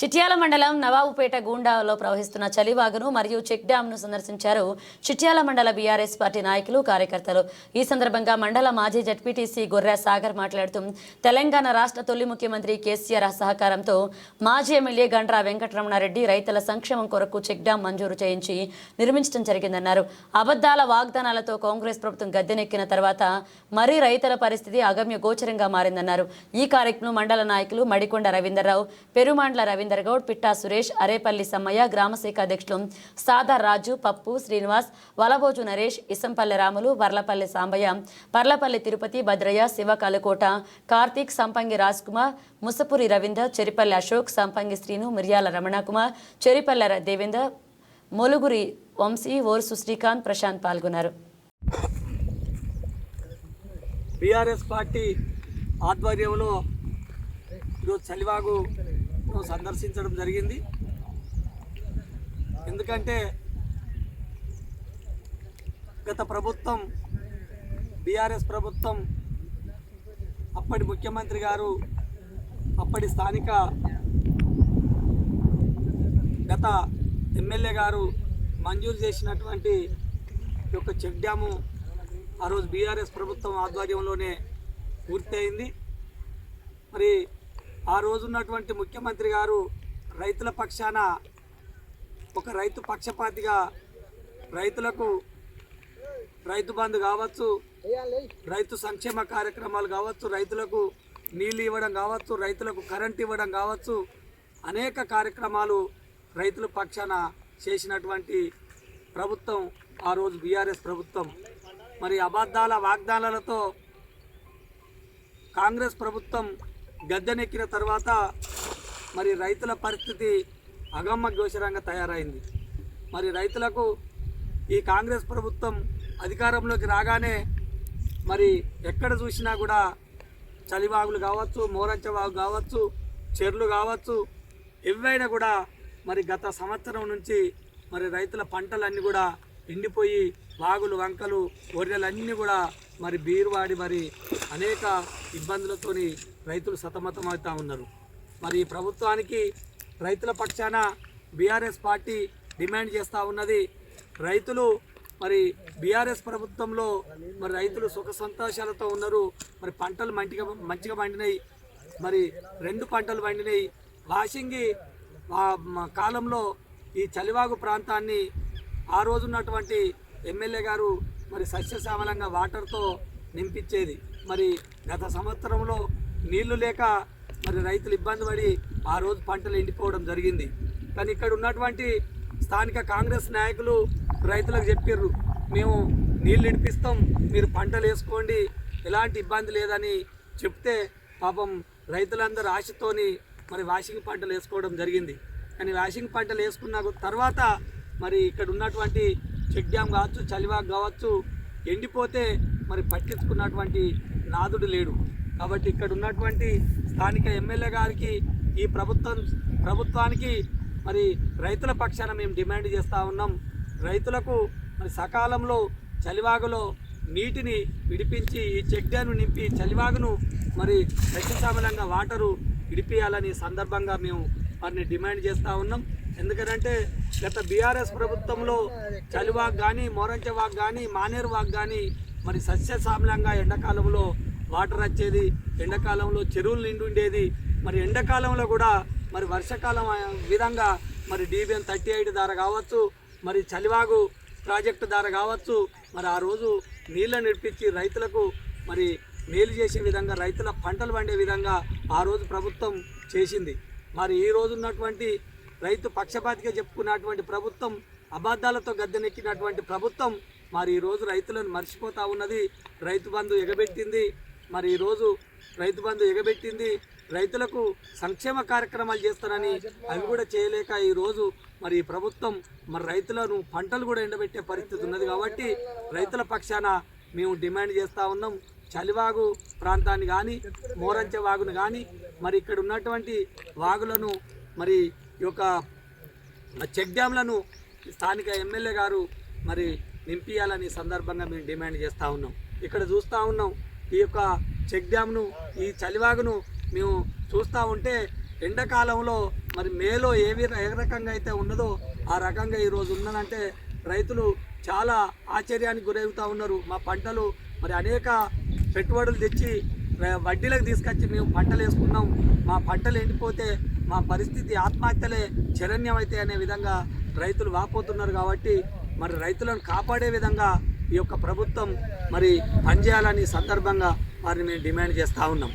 చిట్యాల మండలం నవాబుపేట గూండాలో ప్రవహిస్తున్న చలివాగును మరియు చెక్ డ్యాంను సందర్శించారు చిట్యాల మండల బీఆర్ఎస్ పార్టీ నాయకులు కార్యకర్తలు। ఈ సందర్భంగా మండల మాజీ జడ్పీటీసీ గొర్రె సాగర్ మాట్లాడుతూ తెలంగాణ రాష్ట్ర తొలి ముఖ్యమంత్రి కేసీఆర్ సహకారంతో మాజీ ఎమ్మెల్యే గండ్రా వెంకటరమణారెడ్డి రైతుల సంక్షేమం కొరకు చెక్ డ్యాం మంజూరు చేయించి నిర్మించడం జరిగిందన్నారు। అబద్ధాల వాగ్దానాలతో కాంగ్రెస్ ప్రభుత్వం గద్దెనెక్కిన తర్వాత మరీ రైతుల పరిస్థితి అగమ్య గోచరంగా మారిందన్నారు। ఈ కార్యక్రమంలో మండల నాయకులు మడికొండ రవీందర్రావు, పెరుమాండ్ల రవీందర్ గౌడ్, పిట్టా సురేష్, అరేపల్లి సమ్మయ్య, గ్రామశాఖ అధ్యక్షులు సాదార్ రాజు, పప్పు శ్రీనివాస్, వలబోజు నరేష్, ఇసంపల్లి రాములు, వర్లపల్లి సాంబయ్య, పర్లపల్లి తిరుపతి, భద్రయ్య, శివ కలకోట, కార్తీక్, సంపంగి రాజ్ కుమార్, ముసపురి రవీందర్, చెరిపల్లి అశోక్, సంపంగి శ్రీను, మిర్యాల రమణకుమార్, చెరిపల్లి దేవేందర్, మొలుగురి వంశీ, ఓర్సు శ్రీకాంత్, ప్రశాంత్ పాల్గొన్నారు। బీఆర్ఎస్ పార్టీ ఆధ్వర్యంలో ఈరోజు చలివాగు సందర్శించడం జరిగింది। ఎందుకంటే గత ప్రభుత్వం బీఆర్ఎస్ ప్రభుత్వం అప్పటి ముఖ్యమంత్రి గారు అప్పటి స్థానిక గత ఎమ్మెల్యే గారు మంజూరు చేసినటువంటి యొక్క చెక్ డ్యాము ఆ రోజు బీఆర్ఎస్ ప్రభుత్వం ఆధ్వర్యంలోనే పూర్తయింది। మరి ఆ రోజు ఉన్నటువంటి ముఖ్యమంత్రి గారు రైతుల పక్షాన ఒక రైతు పక్షపాతిగా రైతులకు రైతు బంధు కావచ్చు, రైతు సంక్షేమ కార్యక్రమాలు కావచ్చు, రైతులకు నీళ్ళు ఇవ్వడం కావచ్చు, రైతులకు కరెంట్ ఇవ్వడం కావచ్చు, అనేక కార్యక్రమాలు రైతుల పక్షాన చేసినటువంటి ప్రభుత్వం ఆ రోజు బీఆర్ఎస్ ప్రభుత్వం। మరి అబద్ధాల వాగ్దానాలతో కాంగ్రెస్ ప్రభుత్వం గద్దెనెక్కిన తర్వాత మరి రైతుల పరిస్థితి అగమ్య గోచరంగా తయారైంది। మరి రైతులకు ఈ కాంగ్రెస్ ప్రభుత్వం అధికారంలోకి రాగానే మరి ఎక్కడ చూసినా కూడా చలివాగులు కావచ్చు, మోరంచవాగు కావచ్చు, చెర్లు కావచ్చు, ఎవైనా కూడా మరి గత సంవత్సరం నుంచి మరి రైతుల పంటలన్నీ కూడా ఎండిపోయి వాగులు, వంకలు, గొర్రెలన్నీ కూడా మరి బీరువాడి మరి అనేక ఇబ్బందులతోని రైతులు సతమతమవుతూ ఉన్నారు। మరి ఈ ప్రభుత్వానికి రైతుల పక్షాన బీఆర్ఎస్ పార్టీ డిమాండ్ చేస్తూ ఉన్నది, రైతులు మరి బీఆర్ఎస్ ప్రభుత్వంలో మరి రైతులు సుఖ సంతోషాలతో ఉన్నారు। మరి పంటలు మంచిగా పండినాయి, మరి 2 పంటలు పండినాయి। వాషింగి కాలంలో ఈ చలివాగు ప్రాంతాన్ని ఆ రోజు ఉన్నటువంటి ఎమ్మెల్యే గారు మరి సస్యశ్యామలంగా వాటర్తో నింపించేది। మరి గత సంవత్సరంలో నీళ్లు లేక మరి రైతులు ఇబ్బంది పడి ఆ రోజు పంటలు ఎండిపోవడం జరిగింది। కానీ ఇక్కడ ఉన్నటువంటి స్థానిక కాంగ్రెస్ నాయకులు రైతులకు చెప్పారు, మేము నీళ్ళు ఇడిపిస్తాం, మీరు పంటలు వేసుకోండి, ఎలాంటి ఇబ్బంది లేదని చెప్తే పాపం రైతులందరూ ఆశతోని మరి వాషింగ్ పంటలు వేసుకోవడం జరిగింది। కానీ వాషింగ్ పంటలు వేసుకున్న తర్వాత మరి ఇక్కడ ఉన్నటువంటి చెక్ డ్యామ్ కావచ్చు, చలివాగు కావచ్చు, ఎండిపోతే మరి పట్టించుకున్నటువంటి నాదుడు లేడు। కాబట్టి ఇక్కడ ఉన్నటువంటి స్థానిక ఎమ్మెల్యే గారికి ఈ ప్రభుత్వానికి మరి రైతుల పక్షాన మేము డిమాండ్ చేస్తూ ఉన్నాం, రైతులకు మరి సకాలంలో చలివాగులో నీటిని విడిపించి ఈ చెక్ డ్యామ్ను నింపి చలివాగును మరి సస్యశ్యామలంగా వాటరు విడిపియాలని సందర్భంగా మేము వారిని డిమాండ్ చేస్తూ ఉన్నాం। ఎందుకంటే గత బీఆర్ఎస్ ప్రభుత్వంలో చలివాగు కానీ, మోరంచవాగు కానీ, మానేరు వాగు కానీ మరి సస్యశ్యామలంగా ఎండాకాలంలో వాటర్ వచ్చేది, ఎండాకాలంలో చెరువులు నిండి ఉండేది। మరి ఎండాకాలంలో కూడా మరి వర్షాకాలం విధంగా మరి DBN 38 ద్వారా కావచ్చు, మరి చలివాగు ప్రాజెక్టు ద్వారా కావచ్చు, మరి ఆ రోజు నీళ్ళని నడిపించి రైతులకు మరి మేలు చేసే విధంగా, రైతుల పంటలు పండే విధంగా ఆ రోజు ప్రభుత్వం చేసింది। మరి ఈ రోజు ఉన్నటువంటి రైతు పక్షపాతిగా చెప్పుకున్నటువంటి ప్రభుత్వం, అబద్ధాలతో గద్దెనెక్కినటువంటి ప్రభుత్వం మరి ఈరోజు రైతులను మర్చిపోతూ ఉన్నది, రైతు బంధు ఎగబెట్టింది। మరి ఈరోజు రైతు బంధు ఎగబెట్టింది, రైతులకు సంక్షేమ కార్యక్రమాలు చేస్తారని అవి కూడా చేయలేక ఈరోజు మరి ఈ ప్రభుత్వం మరి రైతులను పంటలు కూడా ఎండబెట్టే పరిస్థితి ఉన్నది। కాబట్టి రైతుల పక్షాన మేము డిమాండ్ చేస్తూ ఉన్నాం, చలివాగు ప్రాంతాన్ని కానీ, మోరంచ వాగును కానీ, మరి ఇక్కడ ఉన్నటువంటి వాగులను మరి ఈ యొక్క చెక్ డ్యామ్లను స్థానిక ఎమ్మెల్యే గారు మరి నింపియాలని సందర్భంగా మేము డిమాండ్ చేస్తూ ఉన్నాం। ఇక్కడ చూస్తూ ఉన్నాం, ఈ యొక్క చెక్ డ్యామ్ను, ఈ చలివాగును మేము చూస్తూ ఉంటే ఎండాకాలంలో మరి మేలో ఏ రకంగా అయితే ఉన్నదో ఆ రకంగా ఈరోజు ఉన్నదంటే రైతులు చాలా ఆశ్చర్యానికి గురవుతూ ఉన్నారు. మా పంటలు మరి అనేక పెట్టుబడులు తెచ్చి వడ్డీలకు తీసుకొచ్చి మేము పంటలు వేసుకున్నాం, మా పంటలు ఎండిపోతే మా పరిస్థితి ఆత్మహత్యలే శరణ్యమైతే అనే విధంగా రైతులు వాపోతున్నారు. కాబట్టి మరి రైతులను కాపాడే విధంగా ఈ యొక్క ప్రభుత్వం మరి పనిచేయాలని సందర్భంగా వారిని మేము డిమాండ్ చేస్తూ ఉన్నాం.